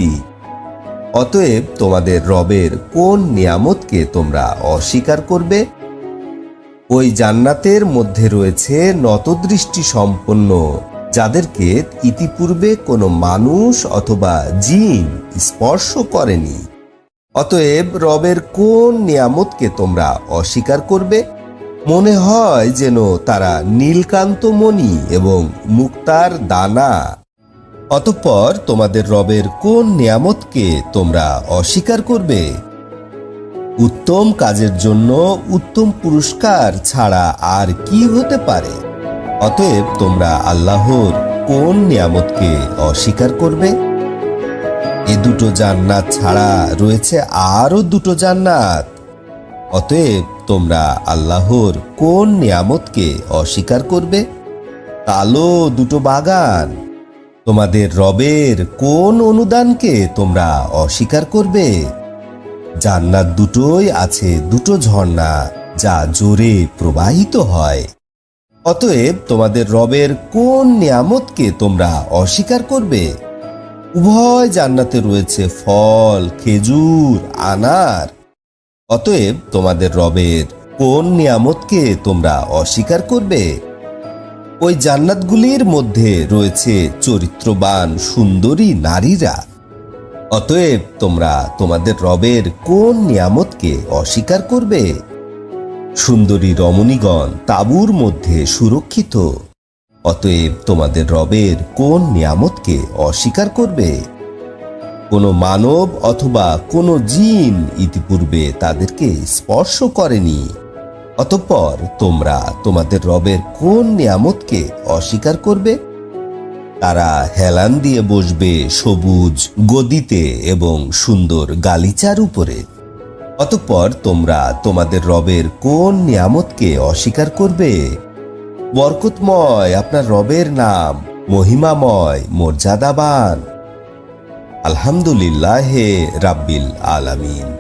সম্পত্তি। অতএব তোমাদের রবের কোন নিয়ামতকে তোমরা অস্বীকার করবে? ওই জান্নাতের মধ্যে রয়েছে নতদৃষ্টি সম্পন্ন, যাদেরকে ইতিপূর্বে কোনো মানুষ অথবা জিন স্পর্শ করেনি। অতএব রবের কোন নিয়ামতকে তোমরা অস্বীকার করবে? মনে হয় যেন তারা নীলকান্তমণি এবং মুক্তার দানা। অতঃপর তোমাদের রবের কোন নিয়ামতকে তোমরা অস্বীকার করবে? উত্তম কাজের জন্য উত্তম পুরস্কার ছাড়া আর কি হতে পারে? অতএব তোমরা আল্লাহর কোন নিয়ামতকে অস্বীকার করবে? এ দুটো জান্নাত ছাড়া রয়েছে আরো দুটো জান্নাত। অতএব তোমরা আল্লাহর কোন নিয়ামতকে অস্বীকার করবে? কালো দুটো বাগান। তোমাদের রবের কোন অনুদানকে তোমরা অস্বীকার করবে? জান্নাত দুটোই আছে দুটো ঝর্ণা, যা জোরে প্রবাহিত হয়। অতএব তোমাদের রবের কোন নিয়ামতকে তোমরা অস্বীকার করবে? উভয় জান্নাতে রয়েছে ফল, খেজুর, আনার। অতএব তোমাদের রবের কোন নিয়ামতকে তোমরা অস্বীকার করবে? ওই জান্নাতগুলির মধ্যে রয়েছে চরিত্রবান সুন্দরী নারীরা। অতএব তোমরা তোমাদের রবের কোন নিয়ামতকে অস্বীকার করবে? সুন্দরী রমণীগণ তাঁবুর মধ্যে সুরক্ষিত। অতএব তোমাদের রবের কোন নিয়ামতকে অস্বীকার করবে? কোনো মানব অথবা কোনো জিন ইতিপূর্বে তাদেরকে স্পর্শ করেনি। অতঃপর তোমরা তোমাদের রবের কোন নিয়ামতকে অস্বীকার করবে? তারা হেলান দিয়ে বসবে সবুজ গদিতে এবং সুন্দর গালিচার উপরে। অতঃপর তোমরা তোমাদের রবের কোন নিয়ামতকে অস্বীকার করবে? বরকতময় আপনার রবের নাম, মহিমাময়, মর্যাদাবান। আলহামদুলিল্লাহে রাব্বিল আলামিন।